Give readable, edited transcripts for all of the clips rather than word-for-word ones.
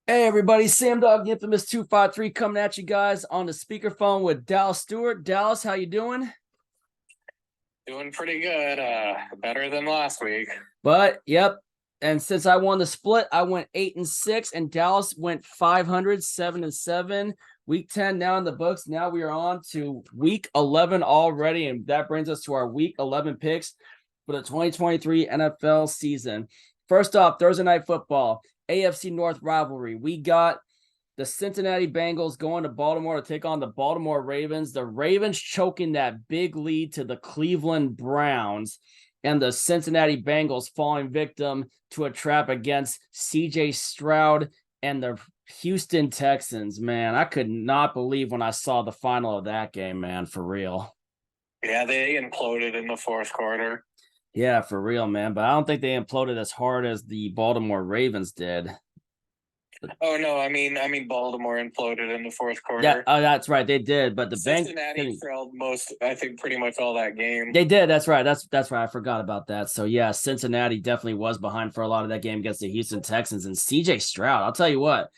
Hey everybody, Sam Dog, the infamous 253 coming at you guys on the speakerphone with Dallas Stewart. Dallas, how you doing? Doing pretty good. Better than last week. But yep. And since I won the split, I went 8-6, and Dallas went 500, 7-7. Week 10 now in the books. Now we are on to week 11 already, and that brings us to our week 11 picks for the 2023 NFL season. First off, Thursday night football, AFC North rivalry. We got the Cincinnati Bengals going to Baltimore to take on the Baltimore Ravens. The Ravens choking that big lead to the Cleveland Browns, and the Cincinnati Bengals falling victim to a trap against CJ Stroud and the Houston Texans. Man, I could not believe when I saw the final of that game, man, for real. Yeah, they imploded in the fourth quarter. Yeah, for real, man. But I don't think they imploded as hard as the Baltimore Ravens did. Oh no, I mean Baltimore imploded in the fourth Yeah, quarter. oh, that's right. They did, but the bank Cincinnati didn't. trailed I think, pretty much all that game. They did. That's right. That's right. I forgot about that. So yeah, Cincinnati definitely was behind for a lot of that game against the Houston Texans, and CJ Stroud. I'll tell you what,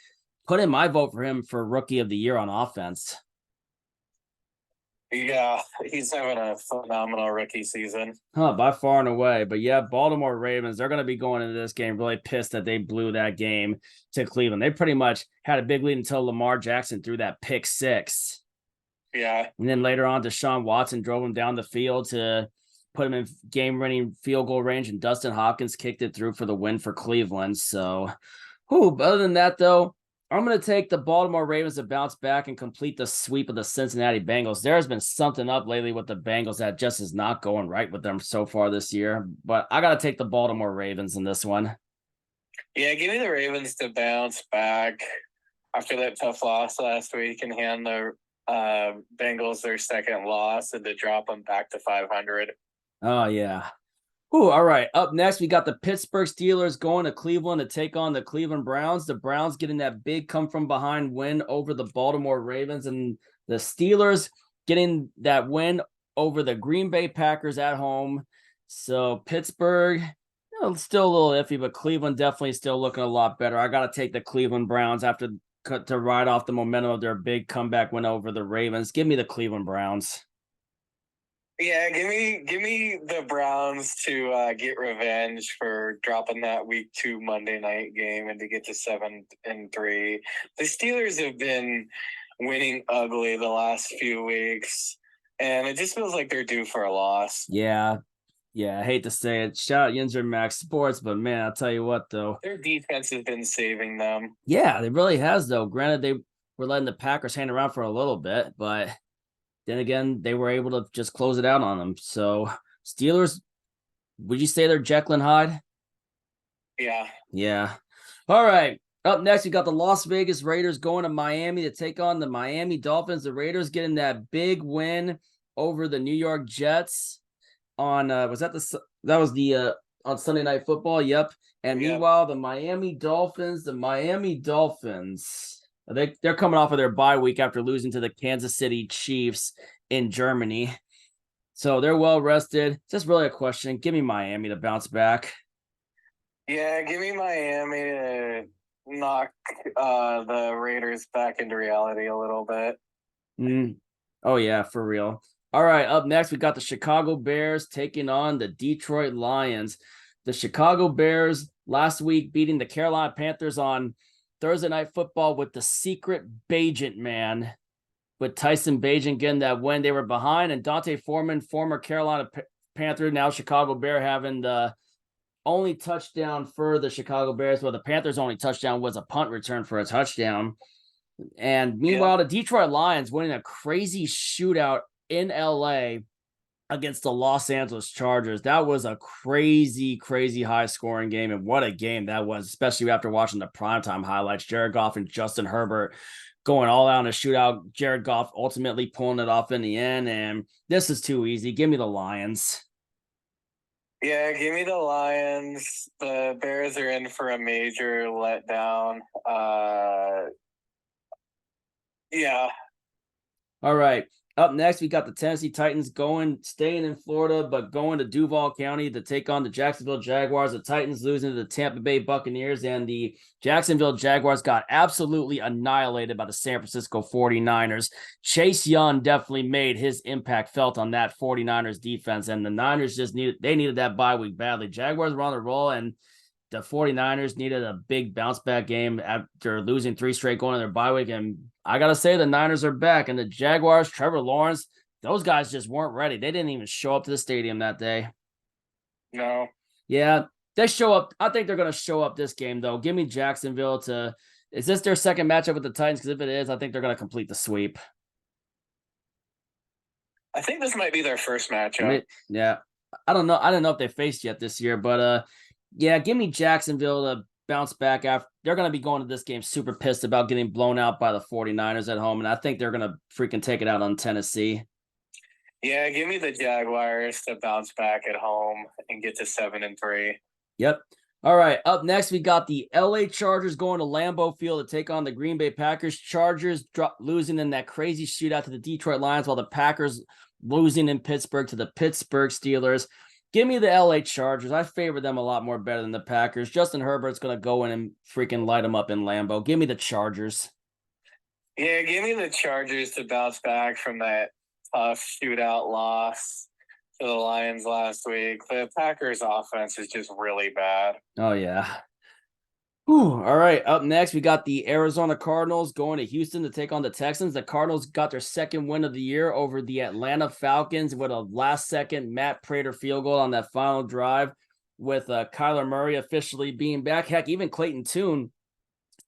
put in my vote for him for Rookie of the Year on offense. Yeah, he's having a phenomenal rookie season. Huh, by far and away. But yeah, Baltimore Ravens, they're going to be going into this game really pissed that they blew that game to Cleveland. They pretty much had a big lead until Lamar Jackson threw that pick six. Yeah. And then later on, Deshaun Watson drove him down the field to put him in game-winning field goal range, and Dustin Hopkins kicked it through for the win for Cleveland. So, other than that, though, I'm going to take the Baltimore Ravens to bounce back and complete the sweep of the Cincinnati Bengals. There has been something up lately with the Bengals that just is not going right with them so far this year. But I got to take the Baltimore Ravens in this one. Yeah, give me the Ravens to bounce back after that tough loss last week and hand the Bengals their second loss and to drop them back to 500. Oh, yeah. All right. Up next, we got the Pittsburgh Steelers going to Cleveland to take on the Cleveland Browns. The Browns getting that big come from behind win over the Baltimore Ravens, and the Steelers getting that win over the Green Bay Packers at home. So Pittsburgh, still a little iffy, but Cleveland definitely still looking a lot better. I got to take the Cleveland Browns after to ride off the momentum of their big comeback win over the Ravens. Give me the Cleveland Browns. Yeah, give me the Browns to get revenge for dropping that week 2 Monday night game and to get to 7-3. The Steelers have been winning ugly the last few weeks, and it just feels like they're due for a loss. Yeah, yeah, I hate to say it. Shout out Yinzer Max Sports, but man, I'll tell you what though. Their defense has been saving them. Yeah, it really has though. Granted, they were letting the Packers hang around for a little bit, but then again, they were able to just close it out on them. So Steelers, would you say they're Jekyll and Hyde? Yeah. Yeah. All right. Up next, we got the Las Vegas Raiders going to Miami to take on the Miami Dolphins. The Raiders getting that big win over the New York Jets on that was the on Sunday Night Football. Yep. And Yeah. meanwhile, the Miami Dolphins, they're coming off of their bye week after losing to the Kansas City Chiefs in Germany. So they're well rested. It's just really a question. Give me Miami to bounce back. Yeah, give me Miami to knock the Raiders back into reality a little bit. Mm. Oh, yeah, for real. All right, up next, we got the Chicago Bears taking on the Detroit Lions. The Chicago Bears last week beating the Carolina Panthers on Thursday Night Football with the secret Bagent man, with Tyson Bagent getting that win. They were behind, and Dante Foreman, former Carolina Panther, now Chicago Bear, having the only touchdown for the Chicago Bears. Well, the Panthers' only touchdown was a punt return for a touchdown. And Yeah. meanwhile, the Detroit Lions winning a crazy shootout in LA against the Los Angeles Chargers. That was a crazy, crazy high scoring game. And what a game that was, especially after watching the primetime highlights. Jared Goff and Justin Herbert going all out in a shootout. Jared Goff ultimately pulling it off in the end. And this is too easy. Give me the Lions. Yeah, give me the Lions. The Bears are in for a major letdown. Yeah. All right. Up next, we got the Tennessee Titans staying in Florida, but going to Duval County to take on the Jacksonville Jaguars. The Titans losing to the Tampa Bay Buccaneers, and the Jacksonville Jaguars got absolutely annihilated by the San Francisco 49ers. Chase Young definitely made his impact felt on that 49ers defense, and the Niners needed that bye week badly. Jaguars were on the roll, and the 49ers needed a big bounce back game after losing 3 straight going to their bye week. And I got to say, the Niners are back. And the Jaguars, Trevor Lawrence, those guys just weren't ready. They didn't even show up to the stadium that day. No. Yeah, they show up. I think they're going to show up this game, though. Give me Jacksonville to. Is this their second matchup with the Titans? Because if it is, I think they're going to complete the sweep. I think this might be their first matchup. Yeah. I don't know. I don't know if they faced yet this year, but yeah, give me Jacksonville to bounce back after. They're going to be going to this game super pissed about getting blown out by the 49ers at home, and I think they're going to freaking take it out on Tennessee. Yeah, give me the Jaguars to bounce back at home and get to 7-3. Yep. All right, up next, we got the LA Chargers going to Lambeau Field to take on the Green Bay Packers. Chargers losing in that crazy shootout to the Detroit Lions, while the Packers losing in Pittsburgh to the Pittsburgh Steelers. Give me the LA Chargers. I favor them a lot more better than the Packers. Justin Herbert's going to go in and freaking light them up in Lambeau. Give me the Chargers. Yeah, give me the Chargers to bounce back from that tough shootout loss to the Lions last week. The Packers offense is just really bad. Oh, yeah. Whew. All right, up next, we got the Arizona Cardinals going to Houston to take on the Texans. The Cardinals got their second win of the year over the Atlanta Falcons with a last-second Matt Prater field goal on that final drive, with Kyler Murray officially being back. Heck, even Clayton Tune,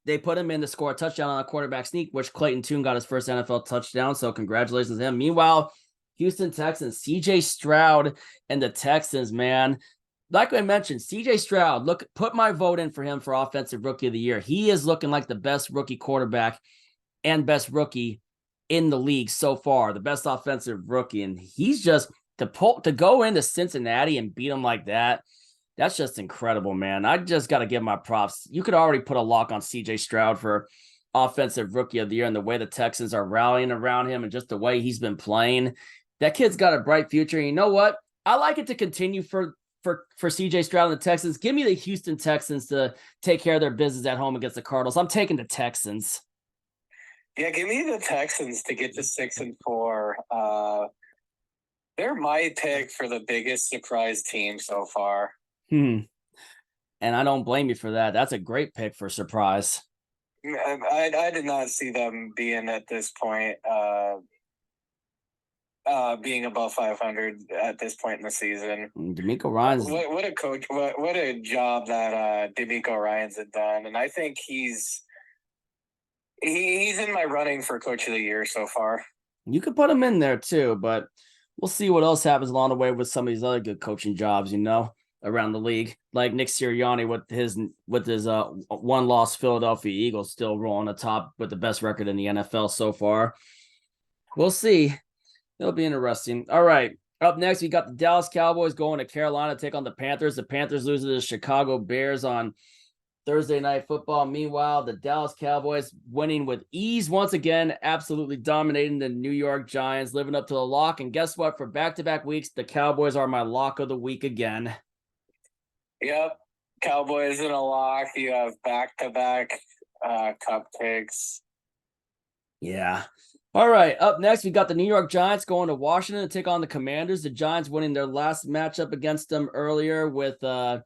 they put him in to score a touchdown on a quarterback sneak, which Clayton Tune got his first NFL touchdown, so congratulations to him. Meanwhile, Houston Texans, C.J. Stroud and the Texans, man. Like I mentioned, C.J. Stroud, put my vote in for him for Offensive Rookie of the Year. He is looking like the best rookie quarterback and best rookie in the league so far, the best offensive rookie. And he's just, to go into Cincinnati and beat him like that, that's just incredible, man. I just got to give my props. You could already put a lock on C.J. Stroud for Offensive Rookie of the Year, and the way the Texans are rallying around him and just the way he's been playing. That kid's got a bright future. And you know what? I like it to continue for CJ Stroud and the Texans. Give me the Houston Texans to take care of their business at home against the Cardinals. I'm taking the Texans. Yeah, give me the Texans to get to 6-4. They're my pick for the biggest surprise team so far. And I don't blame you for that. That's a great pick for surprise. I did not see them being at this point, being above 500 at this point in the season. DeMeco Ryans. What a coach! What a job that DeMeco Ryans had done, and I think he's in my running for Coach of the Year so far. You could put him in there too, but we'll see what else happens along the way with some of these other good coaching jobs, around the league, like Nick Sirianni with his one-loss Philadelphia Eagles still rolling atop with the best record in the NFL so far. We'll see. It'll be interesting. All right. Up next, we got the Dallas Cowboys going to Carolina to take on the Panthers. The Panthers lose to the Chicago Bears on Thursday Night Football. Meanwhile, the Dallas Cowboys winning with ease once again, absolutely dominating the New York Giants, living up to the lock. And guess what? For back-to-back weeks, the Cowboys are my lock of the week again. Yep. Cowboys in a lock. You have back-to-back cupcakes. Yeah. All right, up next, we got the New York Giants going to Washington to take on the Commanders. The Giants winning their last matchup against them earlier with Tyrod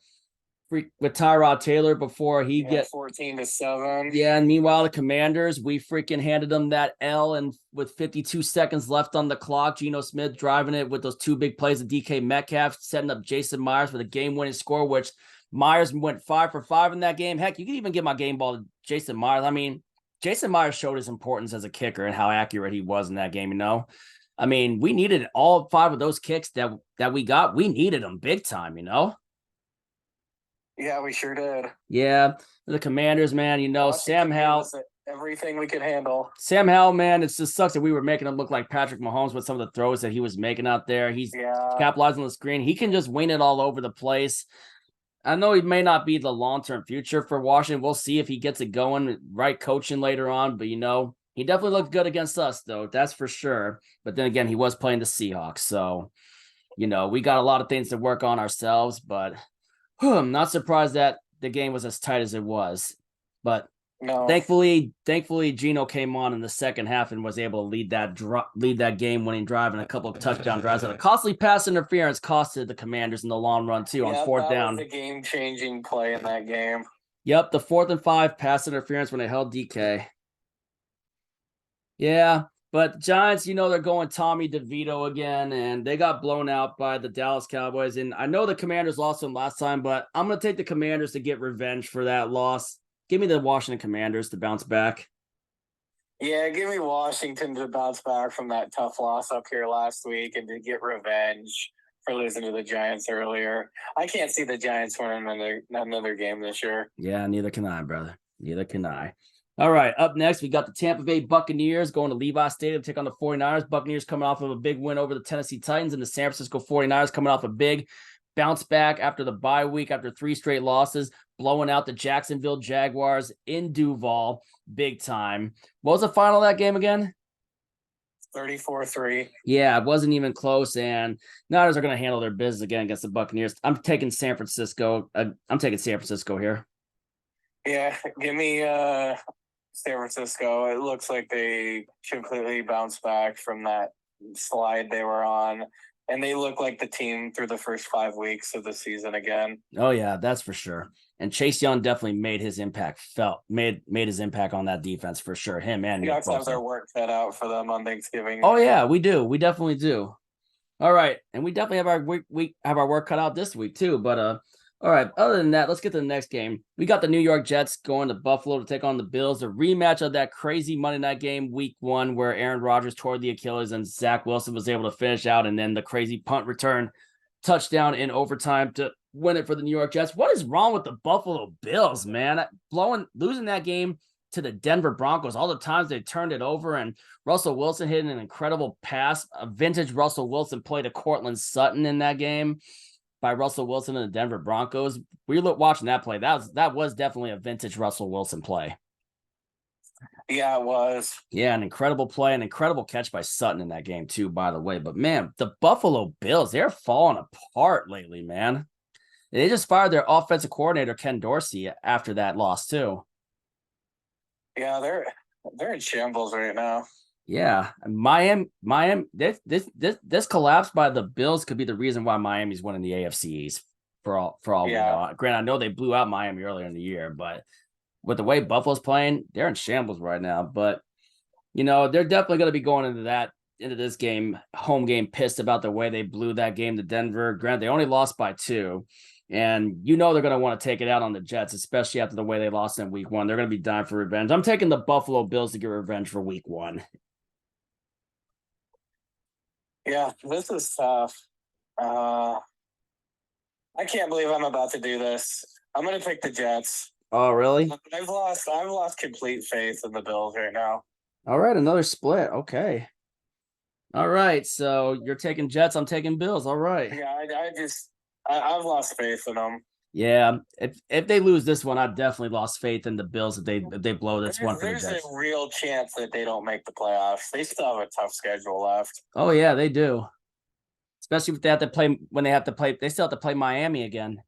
Taylor before he get 14-7. Yeah, and meanwhile, the Commanders, we freaking handed them that L, and with 52 seconds left on the clock, Geno Smith driving it with those 2 big plays of DK Metcalf, setting up Jason Myers for the game-winning score, which Myers went 5 for 5 in that game. Heck, you can even give my game ball to Jason Myers. I mean, Jason Myers showed his importance as a kicker and how accurate he was in that game, I mean, we needed all 5 of those kicks that we got. We needed them big time, Yeah, we sure did. Yeah, the Commanders, man, Sam Howell. Everything we could handle. Sam Howell, man, it just sucks that we were making him look like Patrick Mahomes with some of the throws that he was making out there. He's capitalizing on the screen. He can just wing it all over the place. I know he may not be the long-term future for Washington. We'll see if he gets it going, right coaching later on. But, He definitely looked good against us, though. That's for sure. But then again, he was playing the Seahawks. So, we got a lot of things to work on ourselves. But I'm not surprised that the game was as tight as it was. But No. thankfully, Gino came on in the second half and was able to lead that game-winning drive and a couple of touchdown drives. And a costly pass interference costed the Commanders in the long run, too, on fourth down. That was a game-changing play in that game. Yep, the 4th and 5 pass interference when they held DK. Yeah, but Giants, they're going Tommy DeVito again, and they got blown out by the Dallas Cowboys. And I know the Commanders lost them last time, but I'm going to take the Commanders to get revenge for that loss. Give me the Washington Commanders to bounce back. Yeah, give me Washington to bounce back from that tough loss up here last week and to get revenge for losing to the Giants earlier. I can't see the Giants winning another game this year. Yeah, neither can I, brother. Neither can I. All right, up next, we got the Tampa Bay Buccaneers going to Levi Stadium to take on the 49ers. Buccaneers coming off of a big win over the Tennessee Titans, and the San Francisco 49ers coming off a big bounce back after the bye week, after 3 straight losses, blowing out the Jacksonville Jaguars in Duval big time. What was the final of that game again? 34-3. Yeah, it wasn't even close, and Niners are going to handle their business again against the Buccaneers. I'm taking San Francisco. I'm taking San Francisco here. Yeah, give me San Francisco. It looks like they completely bounced back from that slide they were on, and they look like the team through the first 5 weeks of the season again. Oh yeah, that's for sure. And Chase Young definitely made his impact made his impact on that defense for sure. Him and you guys have their work cut out for them on Thanksgiving. Oh yeah, we do. We definitely do. All right, and we definitely have our work cut out this week too. But all right. Other than that, let's get to the next game. We got the New York Jets going to Buffalo to take on the Bills. A rematch of that crazy Monday night game, week 1, where Aaron Rodgers tore the Achilles and Zach Wilson was able to finish out, and then the crazy punt return touchdown in overtime to win it for the New York Jets. What is wrong with the Buffalo Bills, man? Losing that game to the Denver Broncos, all the times they turned it over, and Russell Wilson hitting an incredible pass, a vintage Russell Wilson play to Cortland Sutton in that game by Russell Wilson and the Denver Broncos. We were watching that play. That was definitely a vintage Russell Wilson play. Yeah, it was. Yeah, an incredible play, an incredible catch by Sutton in that game too, by the way. But man, the Buffalo Bills, they're falling apart lately, man. They just fired their offensive coordinator, Ken Dorsey, after that loss too. Yeah, they're in shambles right now. Yeah, Miami. This collapse by the Bills could be the reason why Miami's winning the AFC East for all we know. Granted, I know they blew out Miami earlier in the year, but with the way Buffalo's playing, they're in shambles right now. But they're definitely going to be going into this game, home game, pissed about the way they blew that game to Denver. Granted, they only lost by 2. And they're going to want to take it out on the Jets, especially after the way they lost in week 1. They're going to be dying for revenge. I'm taking the Buffalo Bills to get revenge for week 1. Yeah, this is tough. I can't believe I'm about to do this. I'm going to pick the Jets. Oh, really? I've lost complete faith in the Bills right now. All right, another split. Okay. All right, so you're taking Jets. I'm taking Bills. All right. Yeah, I've lost faith in them. Yeah, if they lose this one, I've definitely lost faith in the Bills if they blow this one for the Jets. There's a real chance that they don't make the playoffs. They still have a tough schedule left. Oh yeah, they do. Especially if they still have to play Miami again.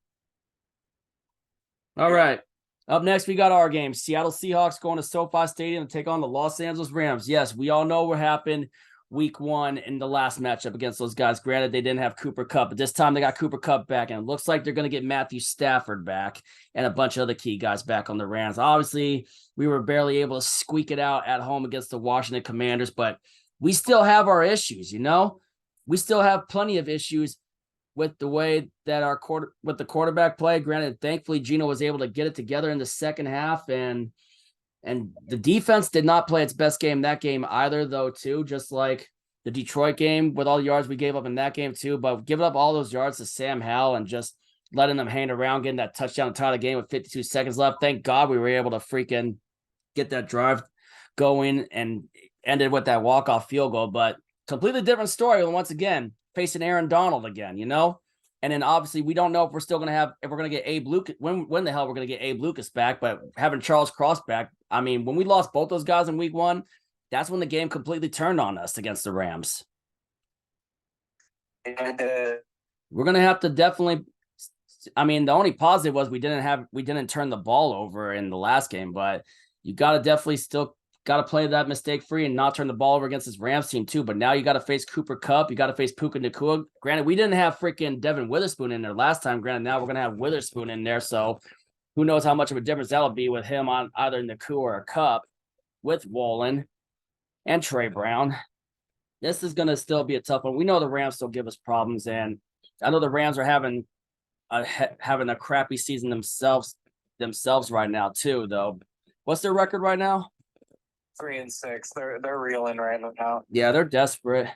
All right. Up next, we got our game. Seattle Seahawks going to SoFi Stadium to take on the Los Angeles Rams. Yes, we all know what happened week 1 in the last matchup against those guys. Granted, they didn't have Cooper Kupp, but this time they got Cooper Kupp back, and it looks like they're going to get Matthew Stafford back and a bunch of other key guys back on the Rams. Obviously, we were barely able to squeak it out at home against the Washington Commanders, but we still have our issues, We still have plenty of issues with the way that with the quarterback play. Granted, thankfully, Gino was able to get it together in the second half, and the defense did not play its best game that game either, though, too, just like the Detroit game with all the yards we gave up in that game, too. But giving up all those yards to Sam Howell and just letting them hang around, getting that touchdown to tie the game with 52 seconds left. Thank God we were able to freaking get that drive going and ended with that walk-off field goal. But completely different story once again, facing Aaron Donald again, And then obviously we don't know if we're going to get Abe Lucas, when the hell we're going to get Abe Lucas back, but having Charles Cross back, I mean, when we lost both those guys in week 1, that's when the game completely turned on us against the Rams. And, We're gonna have to definitely. I mean, the only positive was we didn't turn the ball over in the last game, but you got to definitely still got to play that mistake free and not turn the ball over against this Rams team too. But now you got to face Cooper Kupp, you got to face Puka Nacua. Granted, we didn't have freaking Devin Witherspoon in there last time. Granted, now we're gonna have Witherspoon in there, so who knows how much of a difference that'll be with him on either Nacua or Kupp with Woolen and Trey Brown. This is gonna still be a tough one. We know the Rams still give us problems, and I know the Rams are having a crappy season themselves right now too. Though, what's their record right now? 3-6. They're reeling right now. Yeah, they're desperate,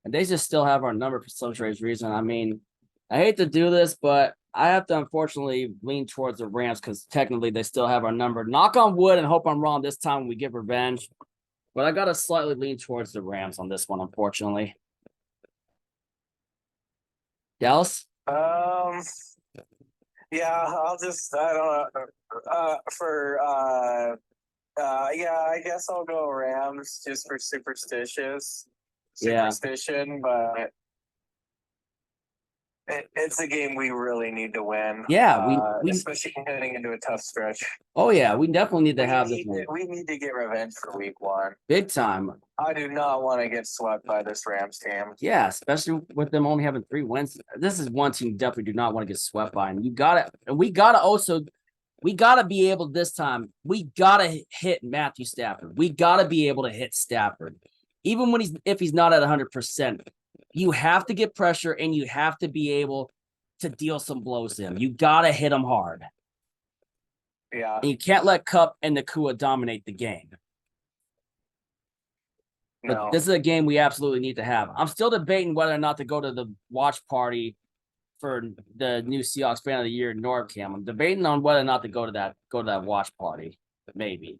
and they just still have our number for some strange reason. I mean, I hate to do this, but I have to unfortunately lean towards the Rams because technically they still have our number. Knock on wood and hope I'm wrong this time when we get revenge. But I gotta slightly lean towards the Rams on this one, unfortunately. Dallas? Yeah, I don't know. Yeah, I guess I'll go Rams just for superstition, but it's a game we really need to win. Yeah, we especially heading into a tough stretch. Oh yeah, we definitely need to have this one. We need to get revenge for week 1. Big time. I do not want to get swept by this Rams team. Yeah, especially with them only having 3 wins. This is one team you definitely do not want to get swept by. And we gotta be able this time. We gotta hit Matthew Stafford. We gotta be able to hit Stafford. Even when if he's not at 100%. You have to get pressure and you have to be able to deal some blows to him. You gotta hit him hard. Yeah. And you can't let Kupp and Nacua dominate the game. But no. This is a game we absolutely need to have. I'm still debating whether or not to go to the watch party for the new Seahawks Fan of the Year NorCam. I'm debating on whether or not to go to that watch party. Maybe.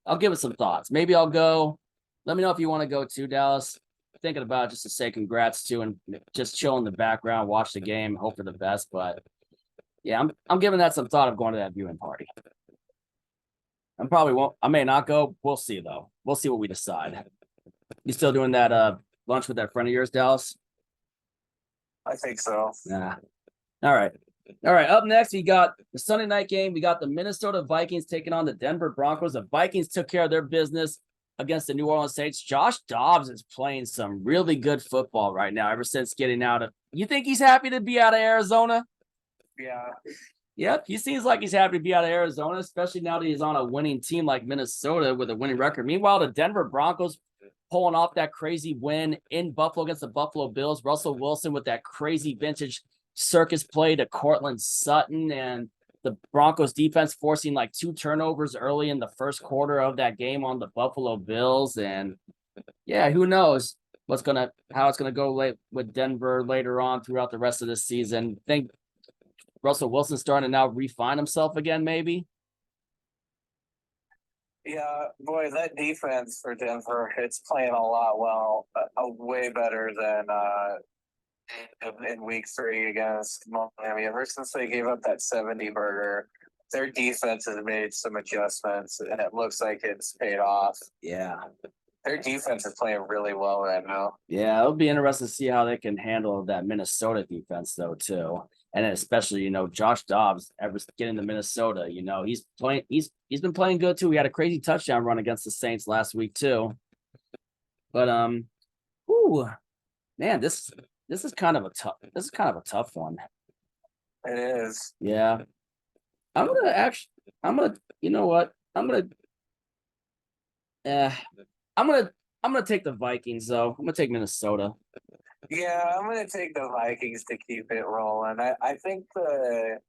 I'll give it some thoughts. Maybe I'll go. Let me know if you want to go too, Dallas. Thinking about it just to say congrats to and just chill in the background, watch the game, hope for the best. But yeah, I'm giving that some thought of going to that viewing party. I probably won't. I may not go. We'll see though. We'll see what we decide. You still doing that lunch with that friend of yours, Dallas? I think so. Yeah. All right. Up next, we got the Sunday night game. We got the Minnesota Vikings taking on the Denver Broncos. The Vikings took care of their business against the New Orleans Saints. Josh Dobbs is playing some really good football right now ever since getting out of. You think he's happy to be out of Arizona? Yeah. Yep, he seems like he's happy to be out of Arizona, especially now that he's on a winning team like Minnesota with a winning record. Meanwhile, the Denver Broncos pulling off that crazy win in Buffalo against the Buffalo Bills. Russell Wilson with that crazy vintage circus play to Cortland Sutton, and the Broncos defense forcing like 2 turnovers early in the first quarter of that game on the Buffalo Bills. And yeah, who knows how it's gonna go with Denver later on throughout the rest of the season. Think Russell Wilson's starting to now refine himself again, maybe. Yeah, boy, that defense for Denver, it's playing way better than in week 3 against Miami. Ever since they gave up that 70 burger, their defense has made some adjustments, and it looks like it's paid off. Yeah. Their defense is playing really well right now. Yeah, it'll be interesting to see how they can handle that Minnesota defense, though, too. And especially, Josh Dobbs ever getting to Minnesota, he's been playing good too. He had a crazy touchdown run against the Saints last week too. But man, this is kind of a tough one. It is. Yeah. I'm gonna take the Vikings though. I'm gonna take Minnesota. Yeah, I'm going to take the Vikings to keep it rolling. I think the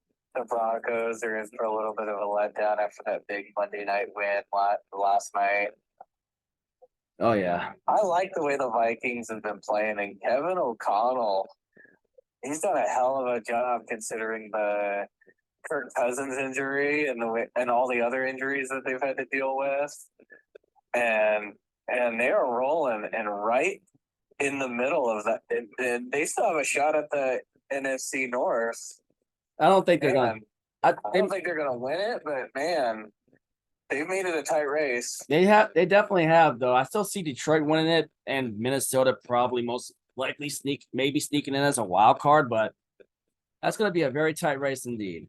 Broncos are in for a little bit of a letdown after that big Monday night win last night. Oh, yeah. I like the way the Vikings have been playing, and Kevin O'Connell, he's done a hell of a job considering the Kirk Cousins injury and all the other injuries that they've had to deal with. And they are rolling, and right in the middle of that, and they still have a shot at the NFC North. I don't think they're going. I don't think they're going to win it, but man, They've made it a tight race. They definitely have though. I still see Detroit winning it and Minnesota probably most likely maybe sneaking in as a wild card, but that's going to be a very tight race indeed.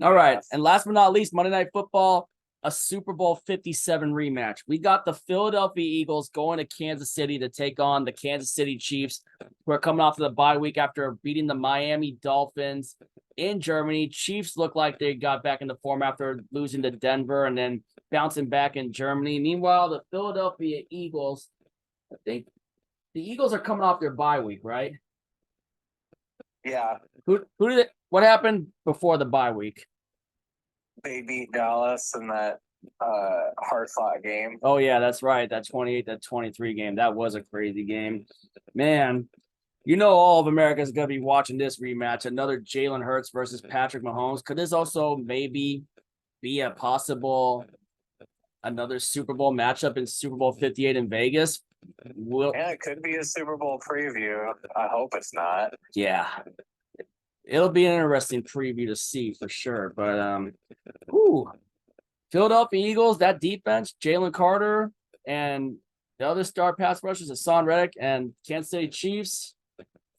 All right, and last but not least, Monday Night Football, a Super Bowl 57 rematch. We got the Philadelphia Eagles going to Kansas City to take on the Kansas City Chiefs, who are coming off of the bye week after beating the Miami Dolphins in Germany. Chiefs look like they got back into form after losing to Denver and then bouncing back in Germany. Meanwhile, the Philadelphia Eagles, I think the Eagles are coming off their bye week, right? Yeah. What happened before the bye week? They beat Dallas in that hard fought game. Oh yeah, that's right. That 28-23 game. That was a crazy game. Man, you know all of America is gonna be watching this rematch. Another Jalen Hurts versus Patrick Mahomes. Could this also maybe be a possible another Super Bowl matchup in Super Bowl 58 in Vegas? Yeah, it could be a Super Bowl preview. I hope it's not. Yeah. It'll be an interesting preview to see for sure. But Philadelphia Eagles, that defense, Jalen Carter and the other star pass rushers, Hassan Reddick and Kansas City Chiefs,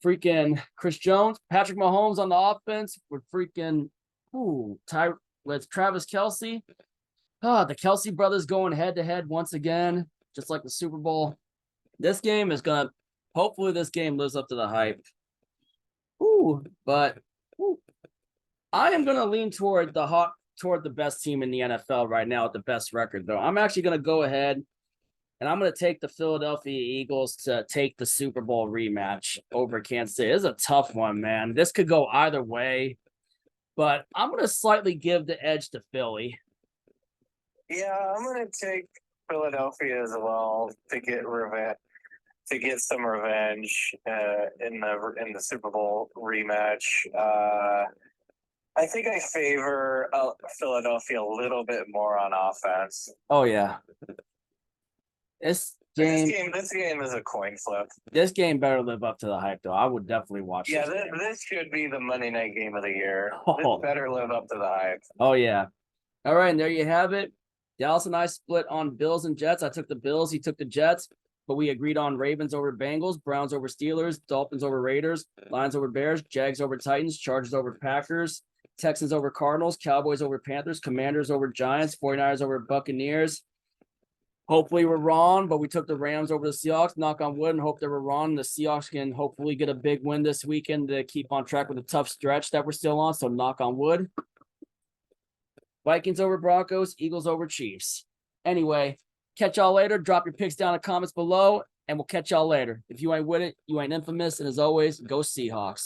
freaking Chris Jones, Patrick Mahomes on the offense with freaking with Travis Kelce. The Kelce brothers going head to head once again, just like the Super Bowl. This game hopefully this game lives up to the hype. But I am gonna lean toward the best team in the NFL right now with the best record, though. I'm actually gonna go ahead and I'm gonna take the Philadelphia Eagles to take the Super Bowl rematch over Kansas City. It's a tough one, man. This could go either way, but I'm gonna slightly give the edge to Philly. Yeah, I'm gonna take Philadelphia as well to get revenge. To get some revenge in the Super Bowl rematch. I think I favor Philadelphia a little bit more on offense. Oh yeah, this game is a coin flip. This game better live up to the hype, though. I would definitely watch. Yeah, this should be the Monday night game of the year. Oh. This better live up to the hype. Oh yeah. All right, and there you have it. Dallas and I split on Bills and Jets. I took the Bills. He took the Jets. But we agreed on Ravens over Bengals, Browns over Steelers, Dolphins over Raiders, Lions over Bears, Jags over Titans, Chargers over Packers, Texans over Cardinals, Cowboys over Panthers, Commanders over Giants, 49ers over Buccaneers. Hopefully we're wrong, but we took the Rams over the Seahawks. Knock on wood and hope that we're wrong. The Seahawks can hopefully get a big win this weekend to keep on track with the tough stretch that we're still on, so knock on wood. Vikings over Broncos, Eagles over Chiefs. Anyway, catch y'all later. Drop your picks down in the comments below, and we'll catch y'all later. If you ain't with it, you ain't infamous. And as always, go Seahawks.